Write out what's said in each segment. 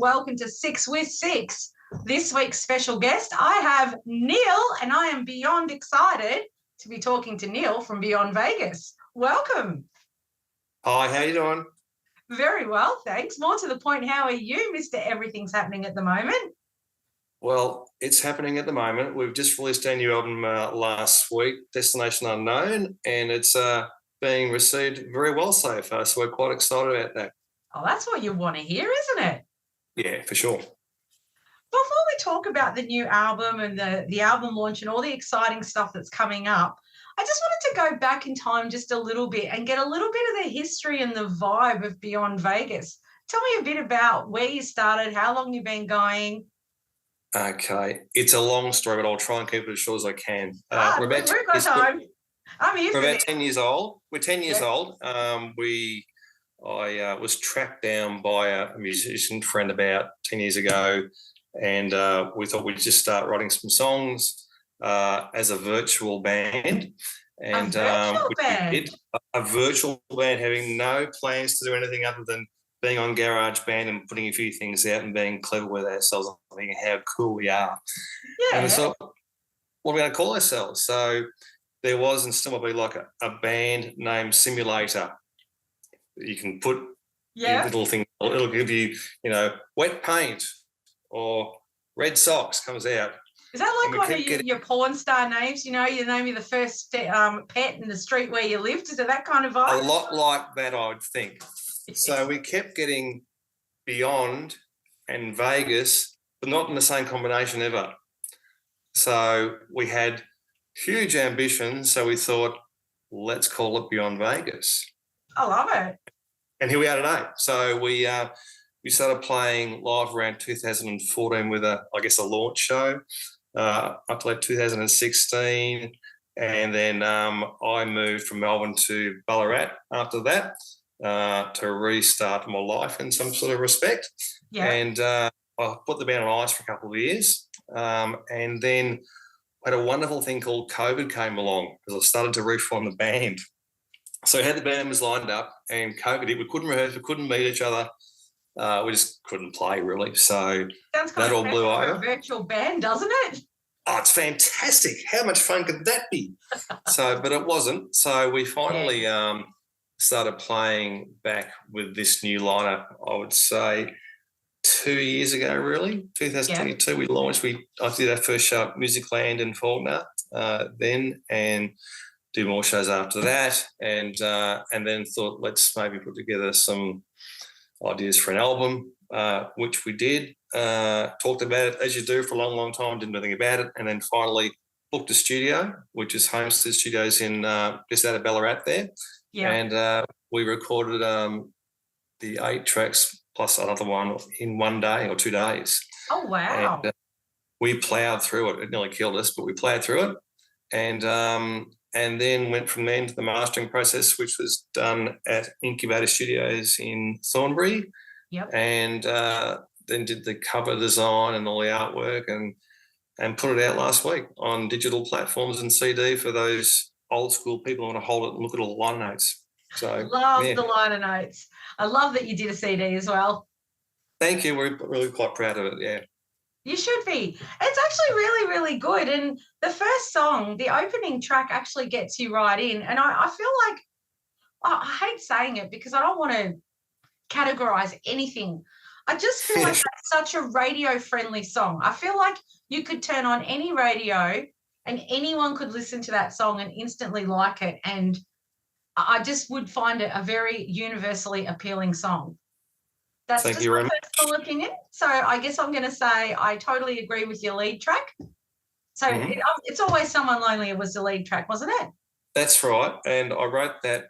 welcome to Sixx with Sixx. This week's special guest, I have Neil, and I am beyond excited to be talking to Neil from Beyond Vegas. Welcome. Hi, how you doing? Very well, thanks. More to the point, how are you, Mr. Everything's Happening at the moment? Well, it's happening at the moment. We've just released our new album last week, Destination Unknown, and it's being received very well so far, so we're quite excited about that. Oh, that's what you want to hear, isn't it? Yeah, for sure. Before we talk about the new album and the album launch and all the exciting stuff that's coming up, I just wanted to go back in time just a little bit and get a little bit of the history and the vibe of Beyond Vegas. Tell me a bit about where you started, how long you've been going. Okay, it's a long story, but I'll try and keep it as short as I can. We've got time. I'm here We're for about this. 10 years old. We're 10 years Yep. old. I was tracked down by a musician friend about 10 years ago, and we thought we'd just start writing some songs as a virtual band. And band? we did a virtual band, having no plans to do anything other than being on GarageBand and putting a few things out and being clever with ourselves and thinking how cool we are. Yeah. And we thought, what are we going to call ourselves? So there was and still will be like a band named Simulator. You can put little things, it'll give you, wet paint or red socks comes out. Is that like one of your porn star names? You name me the first pet in the street where you lived. Is it that kind of vibe? A lot like that, I would think. So we kept getting Beyond and Vegas, but not in the same combination ever. So we had huge ambitions, so we thought, let's call it Beyond Vegas. I love it. And here we are today. So we started playing live around 2014 with a launch show up to like 2016. And then I moved from Melbourne to Ballarat after that to restart my life in some sort of respect. Yeah. And I put the band on ice for a couple of years. And then I had a wonderful thing called COVID came along because I started to reform the band. So we had the band was lined up and COVID hit. We couldn't rehearse, we couldn't meet each other. We just couldn't play really. So sounds that all blew over. A virtual band, doesn't it? Oh, it's fantastic. How much fun could that be? But it wasn't. So we finally started playing back with this new lineup, I would say 2 years ago, really. 2022 we launched. I did our first show at Musicland in Faulkner then, and do more shows after that, and then thought let's maybe put together some ideas for an album, which we did. Talked about it as you do for a long, long time, didn't know anything about it, and then finally booked a studio, which is Homestead Studios in just out of Ballarat there. Yeah. And we recorded the 8 tracks plus another one in 1 day or 2 days. Oh, wow. And, we ploughed through it. It nearly killed us, but we ploughed through it. And then went from there into the mastering process, which was done at Incubator Studios in Thornbury. Yep. And then did the cover design and all the artwork and put it out last week on digital platforms and CD for those old school people who want to hold it and look at all the liner notes. So love the liner notes. I love that you did a CD as well. Thank you. We're really quite proud of it, yeah. You should be. It's actually really, really good. And the first song, the opening track actually gets you right in. And I feel like, I hate saying it because I don't want to categorize anything. I just feel like that's such a radio-friendly song. I feel like you could turn on any radio and anyone could listen to that song and instantly like it. And I just would find it a very universally appealing song. That's just my personal opinion. So I guess I'm going to say I totally agree with your lead track. So It's Always Someone Lonely was the lead track, wasn't it? That's right. And I wrote that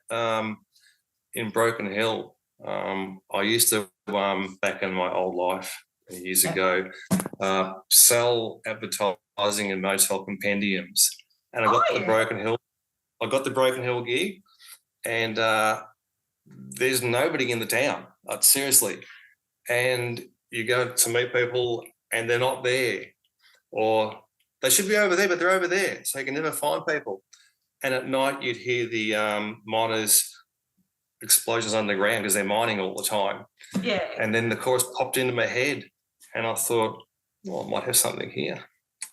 in Broken Hill. I used to, back in my old life years ago, sell advertising in motel compendiums. And I got the Broken Hill. I got the Broken Hill gig, and there's nobody in the town. Seriously. And you go to meet people and they're not there, or they should be over there, but they're over there. So you can never find people. And at night you'd hear the miners explosions underground because they're mining all the time. Yeah. And then the chorus popped into my head, and I thought, well, I might have something here.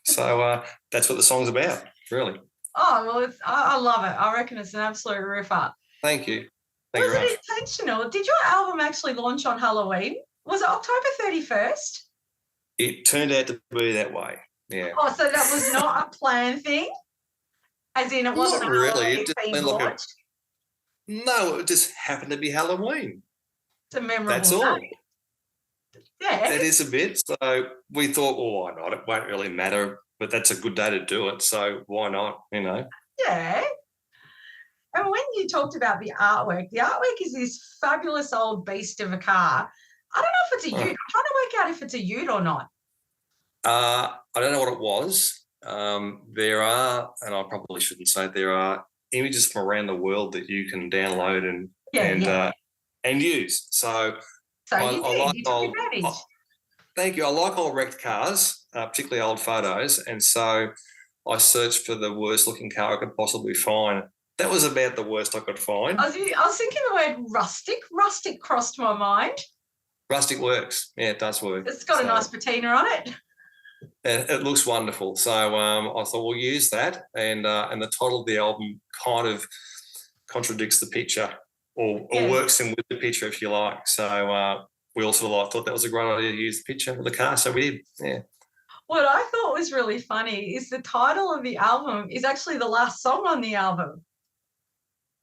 So that's what the song's about, really. Oh, well, I love it. I reckon it's an absolute ripper. Thank you. Was it intentional? Did your album actually launch on Halloween? Was it October 31st? It turned out to be that way, yeah. Oh, so that was not a planned thing? As in it wasn't not really. It themed launch? No, it just happened to be Halloween. It's a memorable That's all. night. Yeah. It is a bit. So we thought, well, why not? It won't really matter, but that's a good day to do it. So why not, you know? Yeah. And when you talked about the artwork is this fabulous old beast of a car. I don't know if it's a ute. I'm trying to work out if it's a ute or not. I don't know what it was. There are, and I probably shouldn't say, there are images from around the world that you can download and use. So you took advantage. Thank you. I like old wrecked cars, particularly old photos, and so I searched for the worst looking car I could possibly find. That was about the worst I could find. I was thinking the word rustic. Rustic crossed my mind. Rustic works. Yeah, it does work. It's got a nice patina on it. It looks wonderful. So I thought we'll use that, and the title of the album kind of contradicts the picture or works in with the picture, if you like. So we also thought that was a great idea to use the picture of the car, so we did, yeah. What I thought was really funny is the title of the album is actually the last song on the album.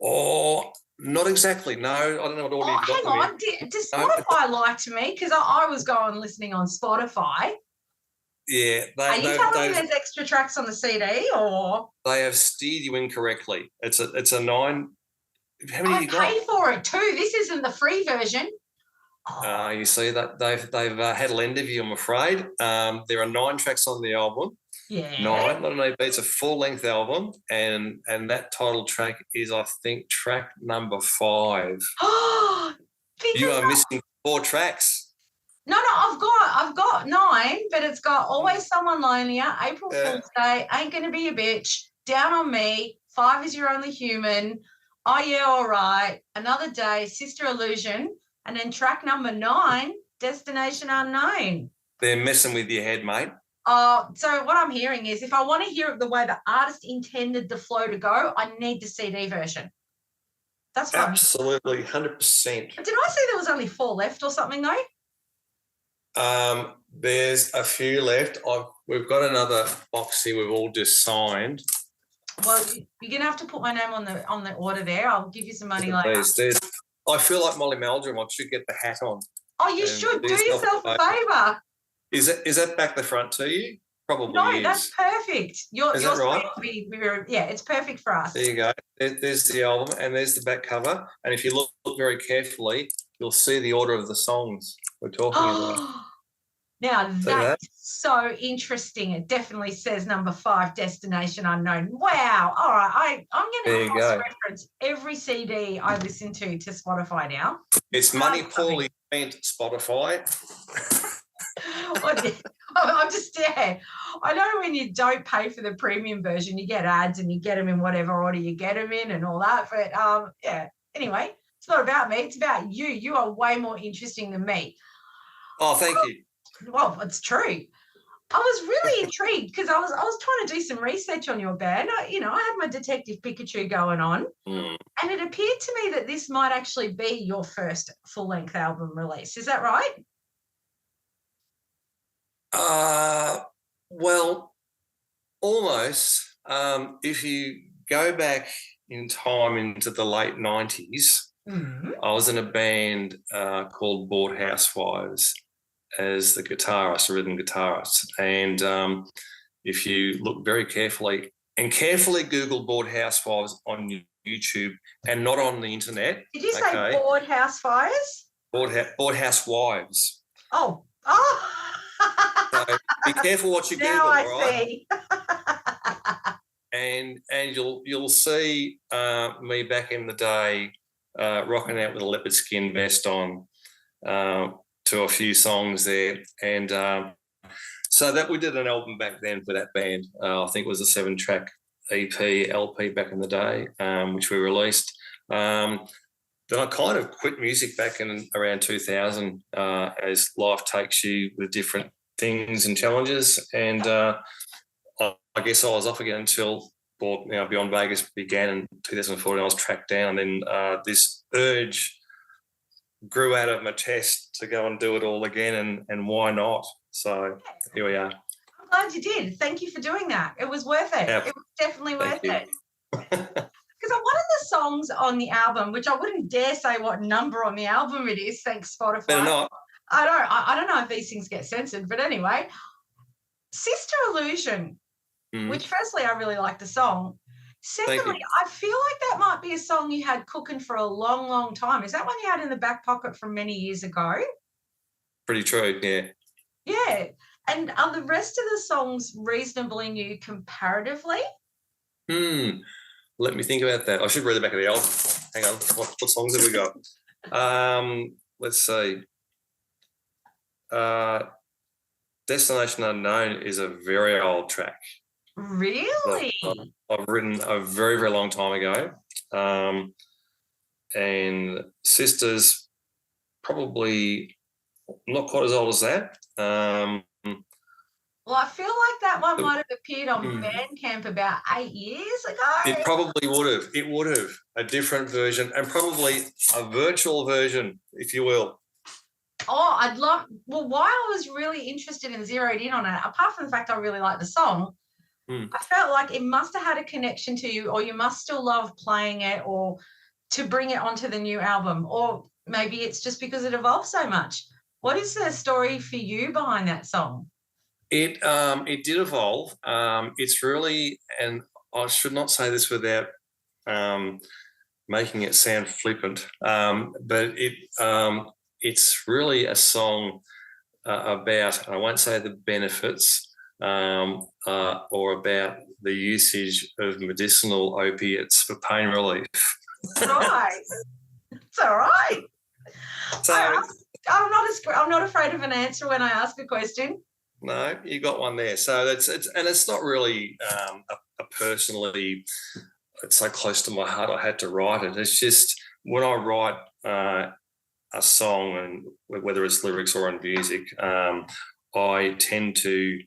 Oh, not exactly. No, I don't know what order you've got. Hang on. Does Spotify lie to me? Because I was going listening on Spotify. Yeah. Are you telling me there's extra tracks on the CD, or? They have steered you incorrectly. It's a 9. How many have you got? I pay for it too. This isn't the free version. You see that they've had a lend of you, I'm afraid. There are 9 tracks on the album. Yeah. 9, not an EP. It's a full-length album, and that title track is, I think, track number 5. You are missing 4 tracks. No, I've got 9, but it's got Always Someone Lonelier, April Fool's Day, Ain't Gonna Be a Bitch, Down on Me, 5 Is Your Only Human, Oh Yeah, All Right, Another Day, Sister Illusion, and then track number 9, Destination Unknown. They're messing with your head, mate. So what I'm hearing is if I want to hear it the way the artist intended the flow to go, I need the CD version. That's what absolutely 100%. Did I say there was only 4 left or something though? There's a few left. We've got another box here we've all just signed. Well, you're gonna have to put my name on the order there. I'll give you some money later. I feel like Molly Meldrum. I should get the hat on. Oh, you should do yourself a favour. Is that back the front to you? Probably. No, that's perfect. Is that right? It's perfect for us. There you go. There's the album and there's the back cover. And if you look very carefully, you'll see the order of the songs we're talking about. Now that's so interesting. It definitely says number 5, Destination Unknown. Wow. All right. I'm going to cross-reference every CD I listen to Spotify now. It's money poorly spent, Spotify. I'm just I know when you don't pay for the premium version, you get ads and you get them in whatever order you get them in and all that. But anyway, it's not about me. It's about you. You are way more interesting than me. Oh, thank you. Well, it's true. I was really intrigued because I was trying to do some research on your band. I had my Detective Pikachu going on, and it appeared to me that this might actually be your first full-length album release. Is that right? Well, almost. If you go back in time into the late 90s, I was in a band called Bored Housewives as the guitarist, a rhythm guitarist. And if you look very carefully Google Bored Housewives on YouTube and not on the internet. Did you say Bored Housefires? Bored Housewives. Oh. So be careful what you Google, now I see. And you'll see me back in the day rocking out with a leopard skin vest on to a few songs there, and so that we did an album back then for that band. I think it was a 7-track EP LP back in the day, which we released. then I kind of quit music back in around 2000 as life takes you with different things and challenges. And I guess I was off again until Beyond Vegas began in 2014. I was tracked down, and then this urge grew out of my chest to go and do it all again, and why not? So here we are. I'm glad you did. Thank you for doing that. It was worth it. Yeah. It was definitely worth it. Because one of the songs on the album, which I wouldn't dare say what number on the album it is, thanks Spotify. Better not. I don't know if these things get censored, but anyway, Sister Illusion, which firstly I really like the song. Secondly, I feel like that might be a song you had cooking for a long, long time. Is that one you had in the back pocket from many years ago? Pretty true, yeah. Yeah. And are the rest of the songs reasonably new comparatively? Let me think about that. I should read the back of the album. Hang on. What songs have we got? Let's see. Destination Unknown is a very old track. Really? I've written a very, very long time ago. And Sisters, probably not quite as old as that. Well, I feel like that one might have appeared on Bandcamp about 8 years ago. It probably would have. It would have. A different version, and probably a virtual version, if you will. Oh, I'd love... Well, why I was really interested and zeroed in on it, apart from the fact I really like the song, I felt like it must have had a connection to you, or you must still love playing it, or to bring it onto the new album, or maybe it's just because it evolved so much. What is the story for you behind that song? It did evolve. It's really, and I should not say this without making it sound flippant, but it's really a song about, I won't say the benefits, or about the usage of medicinal opiates for pain relief. Right. It's all right. So I'm not afraid of an answer when I ask a question. No, you got one there. So it's not really a personally, it's so close to my heart I had to write it. It's just when I write a song, and whether it's lyrics or in music, I tend to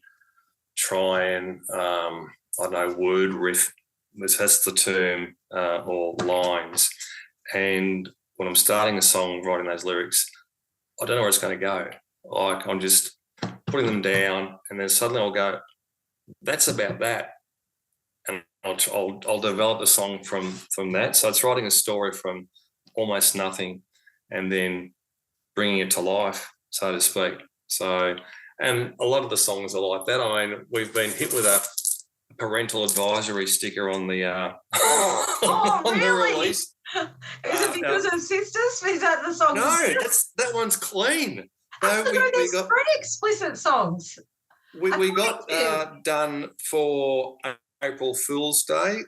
try and I don't know, word riff, that's the term, or lines. And when I'm starting a song, writing those lyrics, I don't know where it's going to go. Like, I'm just putting them down, and then suddenly I'll go, that's about that, and I'll develop the song from that. So it's writing a story from almost nothing and then bringing it to life, so to speak. So, and a lot of the songs are like that. I mean, we've been hit with a parental advisory sticker on the on the release. Is it because of Sisters? Is that the song? No, that one's clean. No, there's pretty explicit songs. We got done for April Fool's Day,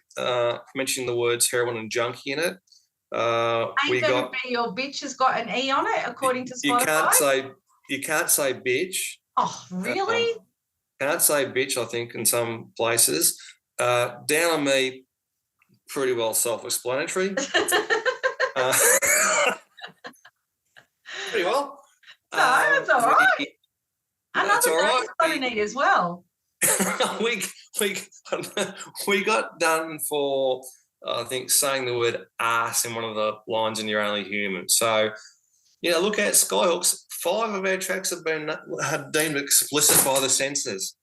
mentioning the words heroin and junkie in it. Ain't gonna be your bitch has got an E on it, according to Spotify. You can't say bitch. Oh, really? Can't say bitch, I think, in some places. Down on me, pretty well self-explanatory. Pretty well. No, that's all right. That's all right. We need as well. we got done for, I think, saying the word arse in one of the lines in You're Only Human. So, look at Skyhooks. 5 of our tracks have been deemed explicit by the censors.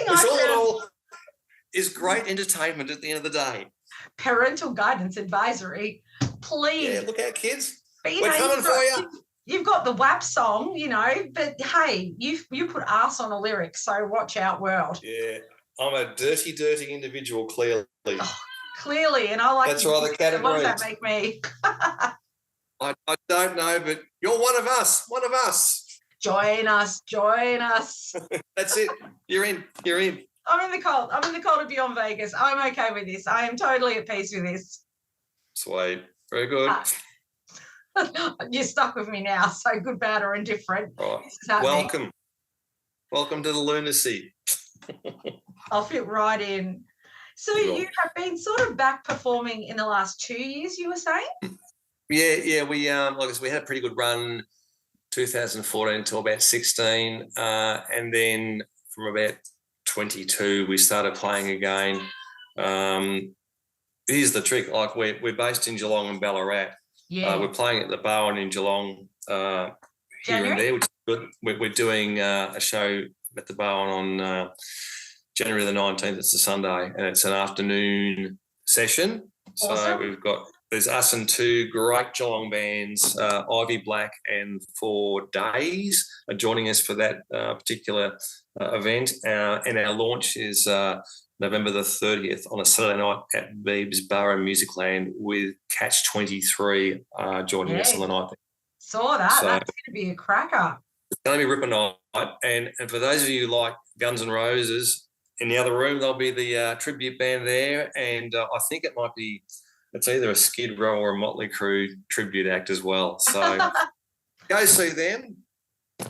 All is great entertainment at the end of the day. Parental guidance advisory, please. Yeah, look out, kids. But, we're coming for you. You've got the WAP song, but hey, you put arse on a lyric, so watch out, world. Yeah, I'm a dirty, dirty individual, clearly. Oh, clearly, and I like that's right, the category. What does that make me? I don't know, but you're one of us. Join us. That's it. You're in. I'm in the cold of Beyond Vegas. I'm okay with this. I am totally at peace with this. Sweet. Very good. You're stuck with me now, so good, bad, or indifferent. Right. Welcome to the lunacy. I'll fit right in. So you have been sort of back performing in the last 2 years, you were saying? Yeah. We like I said, we had a pretty good run 2014 to about 16, and then from about 22 we started playing again. Here's the trick: like we're based in Geelong and Ballarat. Yeah. We're playing at the Bowen in Geelong here and there, which is good. We're doing a show at the Bowen on January the 19th. It's a Sunday, and it's an afternoon session. Awesome. So there's us and two great Geelong bands, Ivy Black and 4 Days, are joining us for that particular event. And our launch is November the 30th on a Saturday night at Melbourne Musicland with Catch 23 joining us on the night. Saw that. So that's going to be a cracker. It's going to be ripper night. And for those of you who like Guns N' Roses, in the other room there'll be the tribute band there, and I think it's either a Skid Row or a Motley Crue tribute act as well. So go see them,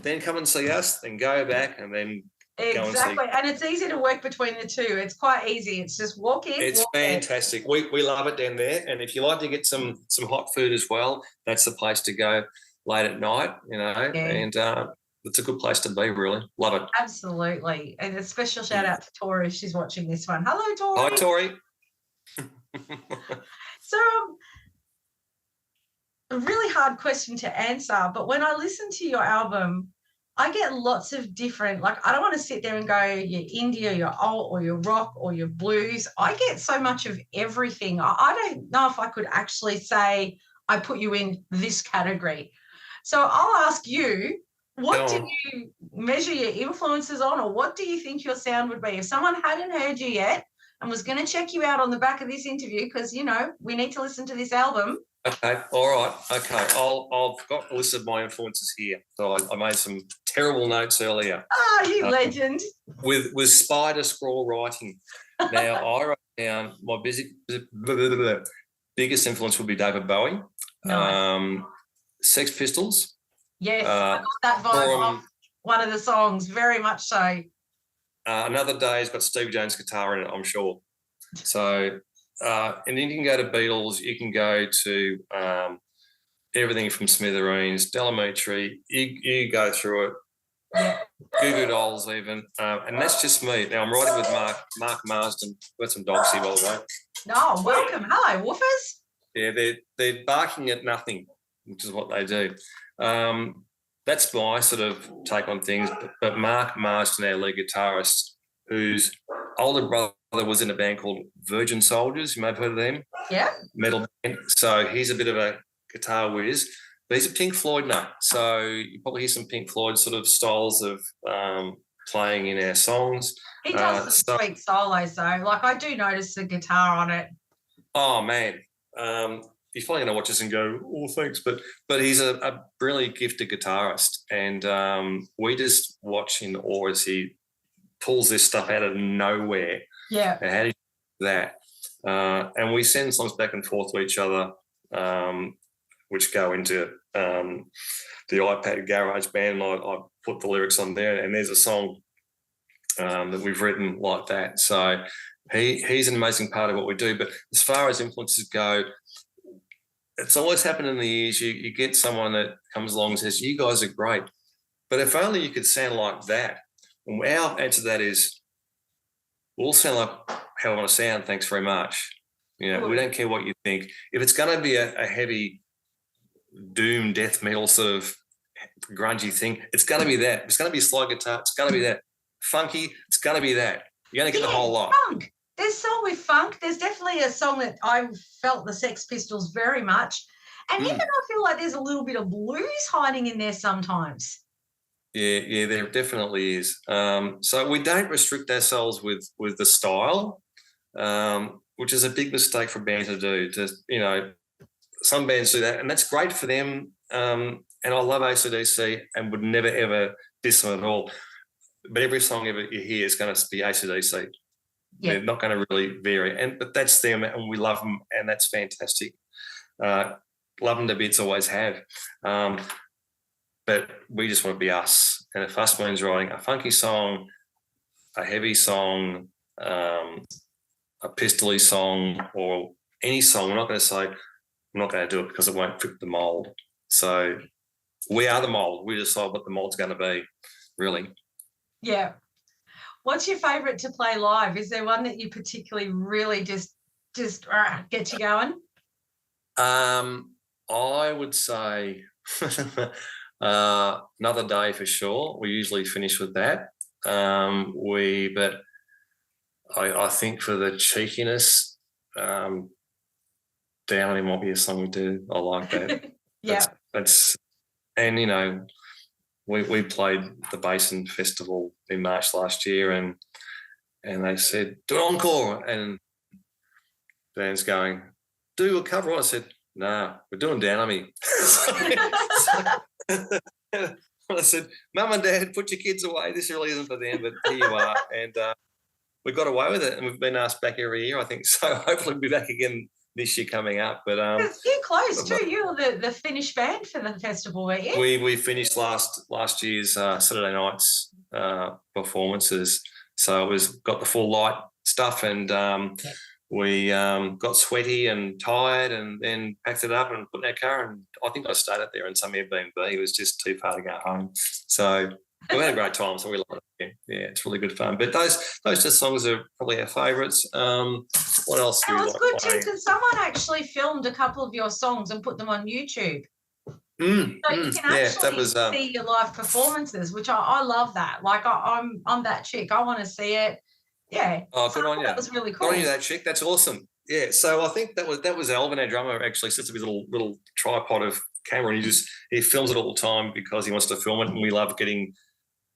then come and see us, then go back, and then exactly. And it's easy to work between the two. It's quite easy. It's just walk in. It's fantastic. We love it down there. And if you like to get some hot food as well, that's the place to go late at night, and it's a good place to be, really. Love it. Absolutely. And a special shout out to Tori if she's watching this one. Hello, Tori. Hi, Tori. So a really hard question to answer, but when I listen to your album, I get lots of different, like, I don't want to sit there and go, you're indie or you're alt or you're rock or you're blues. I get so much of everything. I don't know if I could actually say I put you in this category. So I'll ask you, what do you measure your influences on, or what do you think your sound would be? If someone hadn't heard you yet and was going to check you out on the back of this interview, because, we need to listen to this album. Okay, all right. Okay, I've got a list of my influences here. So I made some terrible notes earlier. You legend. With spider scroll writing. Now, I wrote down my biggest influence would be David Bowie. Nice. Sex Pistols. Yes, I got that vibe off one of the songs, very much so. Another Day's got Steve Jones' guitar in it, I'm sure. So, and then you can go to Beatles, you can go to everything from Smithereens, Delamitri, you go through it, Goo Goo Dolls even, and that's just me. Now, I'm writing with Mark Marsden. We've got some dogs here, by the way. Oh, welcome. Hello, woofers. Yeah, they're barking at nothing, which is what they do. That's my sort of take on things. But Mark Marsden, our lead guitarist, whose older brother was in a band called Virgin Soldiers. You may have heard of them. Yeah. Metal band. So he's a bit of a guitar whiz. But he's a Pink Floyd nut. So you probably hear some Pink Floyd sort of styles of playing in our songs. He does some sweet solos, though. Like, I do notice the guitar on it. Oh, man. He's probably going to watch us and go, oh, thanks. But he's a brilliantly gifted guitarist. And we just watch in awe as he pulls this stuff out of nowhere. Yeah. And how do you do that? And we send songs back and forth to each other, which go into the iPad Garage Band. I put the lyrics on there, and there's a song that we've written like that. So he's an amazing part of what we do. But as far as influences go, it's always happened in the years. You get someone that comes along and says, you guys are great, but if only you could sound like that. And our answer to that is, we'll sound like how I want to sound, thanks very much. We don't care what you think. If it's going to be a heavy doom death metal sort of grungy thing, it's going to be that. It's going to be slide guitar. It's going to be that. Funky, it's going to be that. You're going to get the whole lot. Funk. There's song with funk. There's definitely a song that I felt the Sex Pistols very much. And even I feel like there's a little bit of blues hiding in there sometimes. Yeah, there definitely is. So we don't restrict ourselves with the style, which is a big mistake for a band to do. Some bands do that, and that's great for them. And I love AC/DC and would never, ever diss them at all. But every song ever you hear is going to be AC/DC. Yeah. They're not going to really vary. But that's them, and we love them, and that's fantastic. Love them to bits, always have. But we just want to be us. And if us means writing a funky song, a heavy song, a a Pistol song or any song, we're not going to say, I'm not going to do it because it won't fit the mould. So we are the mould. We decide what the mould's going to be, really. Yeah. What's your favourite to play live? Is there one that you particularly really just get you going? I would say Another Day for sure. We usually finish with that. But I think for the cheekiness, Down in might be a song we do. I like that. Yeah. That's and you know, we played the Basin Festival in March last year, and they said do an encore, and Dan's going do a cover. I said no, we're doing Down on Me. I said, Mum and Dad, put your kids away. This really isn't for them, but here you are. And we got away with it, and we've been asked back every year, I think. So hopefully we'll be back again this year coming up. But you're close too. You were the finished band for the festival, weren't you? We finished last year's Saturday night's performances. So it was got the full light stuff, and we got sweaty and tired, and then packed it up and put in our car. And I think I stayed up there in some Airbnb. It was just too far to go home. So we had a great time. So we loved it. Yeah, it's really good fun. But those two songs are probably our favourites. What else? It was good too, because someone actually filmed a couple of your songs and put them on YouTube. So you can actually see your live performances, which I love that. Like I'm that chick. I want to see it. Yeah. Oh, good on you. That was really cool. Good on you, that chick. That's awesome. Yeah. So I think that was Alvin, our drummer, actually sits with his little tripod of camera, and he films it all the time because he wants to film it, and we love getting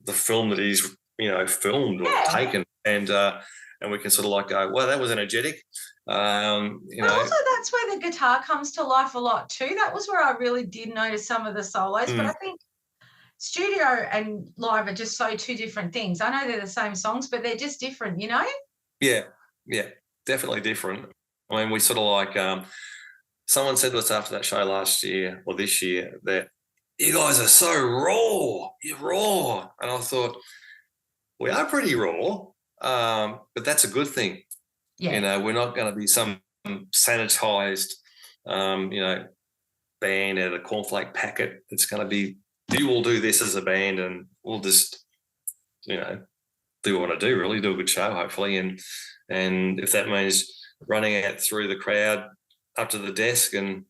the film that he's filmed or taken, and we can sort of like go, well, that was energetic. But also that's where the guitar comes to life a lot too. That was where I really did notice some of the solos, but I think studio and live are just so two different things. I know they're the same songs, but they're just different, you know? Yeah, definitely different. I mean, we sort of like someone said to us after that show last year or this year that you guys are so raw, you're raw. And I thought, we are pretty raw, but that's a good thing. Yeah. We're not going to be some sanitized, band at a cornflake packet. It's going to be, you will do this as a band, and we'll just, do what we want to do, really, do a good show, hopefully. And if that means running out through the crowd up to the desk and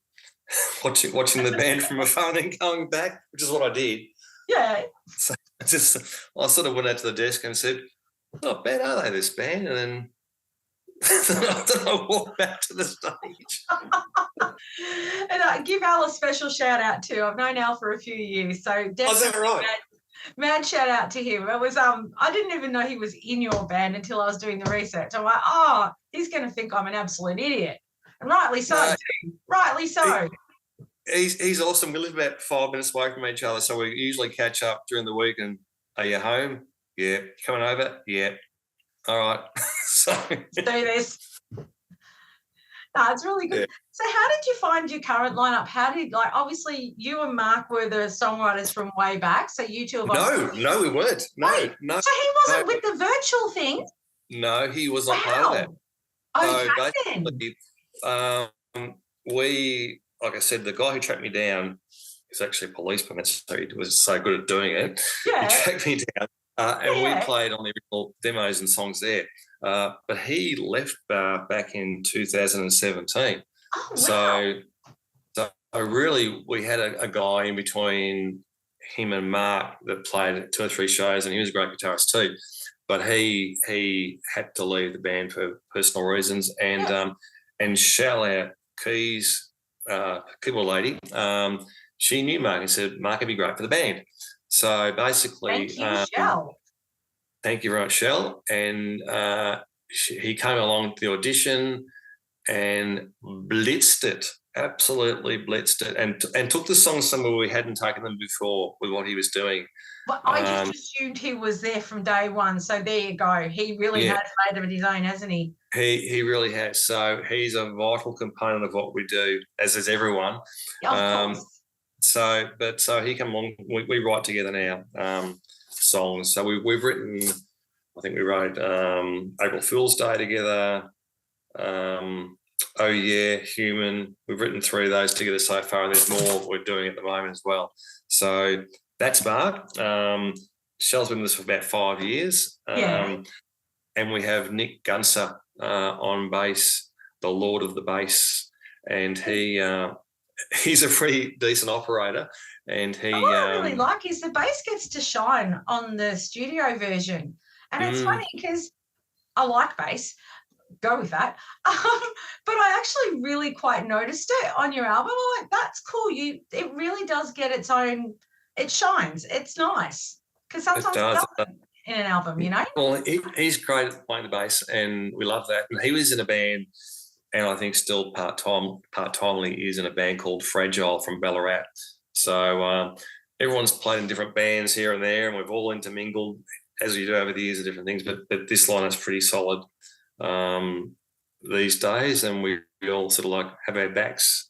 watching the band from afar and then going back, which is what I did. Yeah. So I sort of went out to the desk and said, not bad, are they, this band? And then I walked back to the stage. And I give Al a special shout out too. I've known Al for a few years, so definitely right? Mad shout out to him. It was I didn't even know he was in your band until I was doing the research. I'm like, oh, he's going to think I'm an absolute idiot, and rightly so. Too. Rightly so. He's awesome. We live about 5 minutes away from each other, so we usually catch up during the week. And are you home? Yeah. Coming over? Yeah. All right. So let's do this. No, it's really good. Yeah. So how did you find your current lineup? Obviously you and Mark were the songwriters from way back, so you two have No, we weren't. No. So he wasn't with the virtual thing? No, he was not part of that. Okay, so we, like I said, the guy who tracked me down is actually a policeman, so he was so good at doing it. Yeah. He tracked me down. And we played on the original demos and songs there. But he left back in 2017. Oh, wow. So really we had a guy in between him and Mark that played 2 or 3 shows, and he was a great guitarist too. But he had to leave the band for personal reasons. And Shell, our keys, keyboard lady, she knew Mark and said, Mark would be great for the band. So basically, thank you, Shell. Thank you very much, Shell. And he came along to the audition and blitzed it, absolutely blitzed it, and took the songs somewhere we hadn't taken them before with what he was doing. But I just assumed he was there from day one. So there you go. He really has made them his own, hasn't he? He really has. So he's a vital component of what we do, as is everyone. Yeah, of course. So he come along. We write together now songs. So we've written. I think we wrote April Fool's Day together. Oh Yeah, Human. We've written 3 of those together so far, and there's more we're doing at the moment as well. So that's Mark. Shell's been with us for about 5 years. And we have Nick Gunser on bass, the Lord of the Bass, and he's a pretty decent operator. And he, what I really like is the bass gets to shine on the studio version, and it's funny because I like bass. Go with that. But I actually really quite noticed it on your album. I'm like, that's cool. It really does get its own. It shines. It's nice because sometimes it doesn't in an album, you know. Well, he's great at playing the bass, and we love that. And he was in a band, and I think still part-timely is in a band called Fragile from Ballarat. So everyone's played in different bands here and there, and we've all intermingled as you do over the years of different things. But this line is pretty solid these days, and we all sort of like have our backs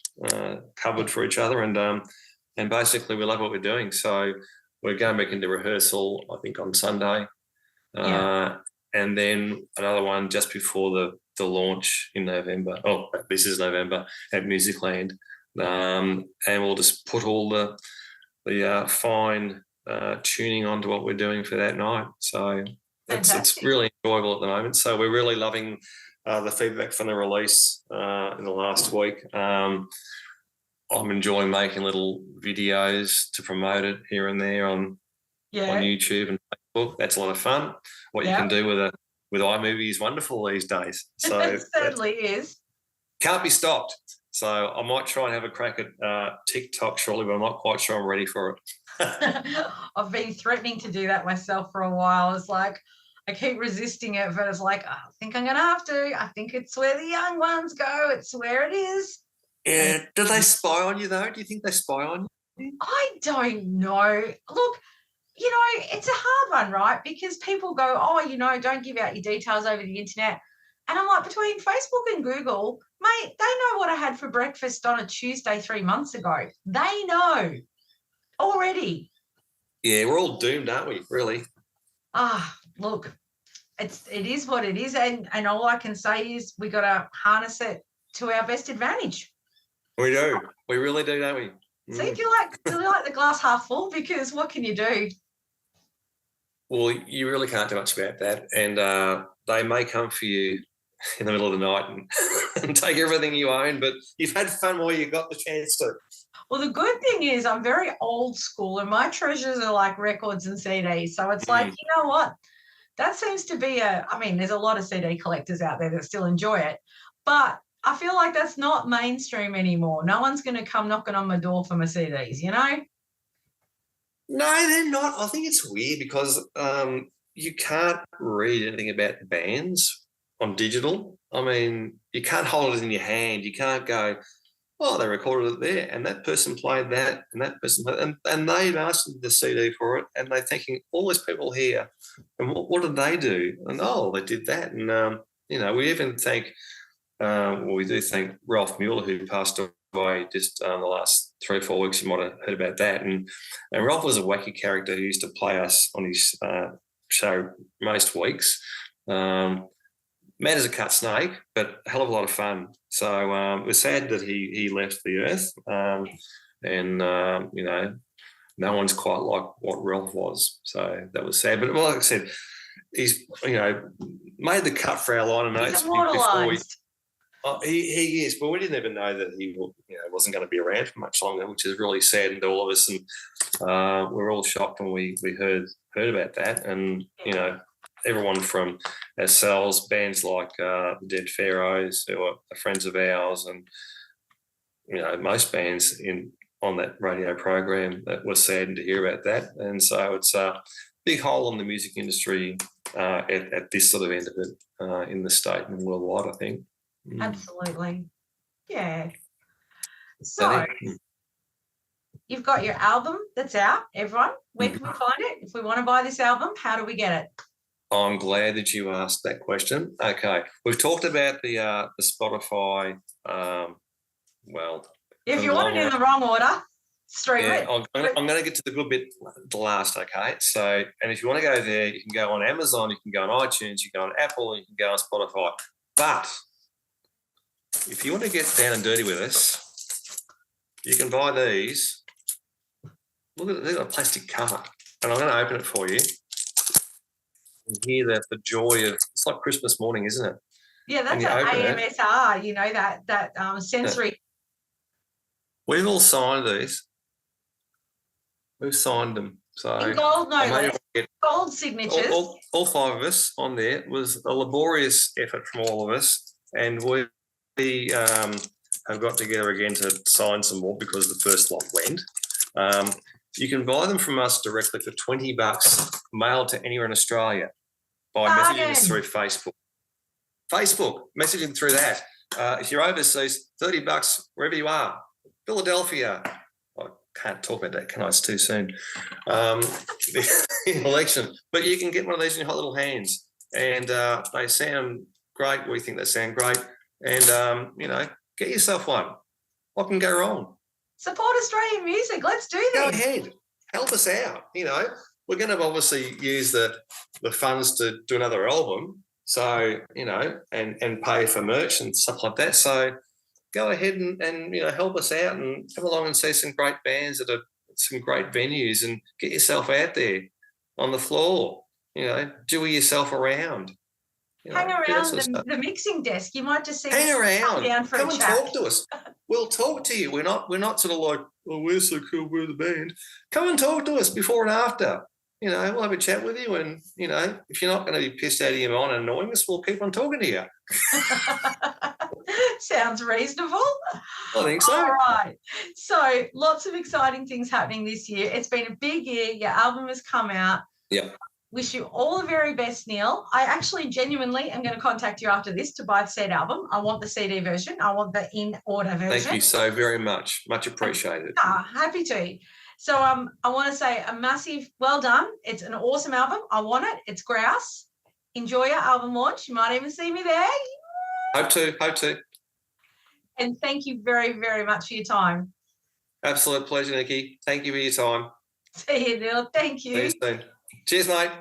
covered for each other, and basically we love what we're doing. So we're going back into rehearsal, I think, on Sunday, and then another one just before the launch in November. Oh, this is November at Musicland, and we'll just put all the fine tuning onto what we're doing for that night. So it's really enjoyable at the moment. So we're really loving the feedback from the release in the last week. I'm enjoying making little videos to promote it here and there on YouTube and Facebook. That's a lot of fun. What you can do with iMovie is wonderful these days. So it certainly is. Can't be stopped. So I might try and have a crack at TikTok shortly, but I'm not quite sure I'm ready for it. I've been threatening to do that myself for a while. It's like I keep resisting it, but it's like, I think I'm going to have to. I think it's where the young ones go. It's where it is. Yeah. Do they spy on you, though? Do you think they spy on you? I don't know. Look, you know, it's a hard one, right? Because people go, oh, you know, don't give out your details over the internet. And I'm like, between Facebook and Google, mate, they know what I had for breakfast on a Tuesday 3 months ago. They know already. Yeah, we're all doomed, aren't we, really? Look, it is what it is. And all I can say is we got to harness it to our best advantage. We do. We really do, don't we? So do you like the glass half full? Because what can you do? Well, you really can't do much about that. And they may come for you in the middle of the night and take everything you own, but you've had fun while you got the chance to. Well, the good thing is I'm very old school and my treasures are like records and CDs. So it's like, you know what? That seems to be there's a lot of CD collectors out there that still enjoy it, but I feel like that's not mainstream anymore. No one's going to come knocking on my door for my CDs, you know? No, they're not. I think it's weird because you can't read anything about the bands on digital. I mean, you can't hold it in your hand. You can't go, oh, they recorded it there and that person played that and that person played, and they've asked the CD for it and they're thinking, all these people here, and what did they do? And, they did that. And, we even think, we do thank Ralph Mueller, who passed away just the last 3 or 4 weeks. You might have heard about that. And Ralph was a wacky character who used to play us on his show most weeks. Mad as a cut snake, but a hell of a lot of fun. So it was sad that he left the earth. No one's quite like what Ralph was. So that was sad. But like I said, he's, made the cut for our liner notes before we. He is, but we didn't even know that he wasn't going to be around for much longer, which is really sad to all of us. And we're all shocked when we heard about that. And everyone from ourselves, bands like the Dead Pharaohs, who are friends of ours, and most bands on that radio program, that was saddened to hear about that. And so it's a big hole in the music industry at this sort of end of it in the state and worldwide, I think. Absolutely. Yeah. So you've got your album that's out, everyone. Where can we find it? If we want to buy this album, how do we get it? I'm glad that you asked that question. Okay. We've talked about the Spotify, if you want it in the wrong order, straight away. I'm going to get to the good bit the last, okay? So, and if you want to go there, you can go on Amazon, you can go on iTunes, you can go on Apple, you can go on Spotify. But if you want to get down and dirty with us, you can buy these. Look at it, they've got a plastic cover, and I'm going to open it for you. And hear the joy of, it's like Christmas morning, isn't it? Yeah, that's an AMSR, you know, that sensory. Yeah. We've all signed these. We've signed them. So in gold, no less. Gold signatures. All 5 of us on there. It was a laborious effort from all of us, and we have got together again to sign some more because the first lot went. You can buy them from us directly for $20, mailed to anywhere in Australia by messaging us through Facebook. Messaging through that. If you're overseas, $30 wherever you are. Philadelphia. I can't talk about that, can I? It's too soon. The election. But you can get one of these in your hot little hands. And they sound great. We think they sound great. And, you know, get yourself one. What can go wrong? Support Australian music. Let's do this. Go ahead. Help us out. You know, we're going to obviously use the funds to do another album. So, you know, and pay for merch and stuff like that. So go ahead and you know, help us out and come along and see some great bands at some great venues and get yourself out there on the floor. You know, jewel yourself around. You know, hang around the mixing desk. You might just see. Hang around. Come and talk to us. We'll talk to you. We're not sort of like, oh, we're so cool, we're the band. Come and talk to us before and after. You know, we'll have a chat with you, and you know, if you're not going to be pissed out of your mind and annoying us, we'll keep on talking to you. Sounds reasonable. I think so. All right. So lots of exciting things happening this year. It's been a big year. Your album has come out. Yeah. Wish you all the very best, Neil. I actually genuinely am going to contact you after this to buy the said album. I want the CD version. I want the in-order version. Thank you so very much. Much appreciated. Happy to. So I want to say a massive well done. It's an awesome album. I want it. It's grouse. Enjoy your album launch. You might even see me there. Hope to. And thank you very, very much for your time. Absolute pleasure, Nikki. Thank you for your time. See you, Neil. Thank you. See you soon. Cheers, mate.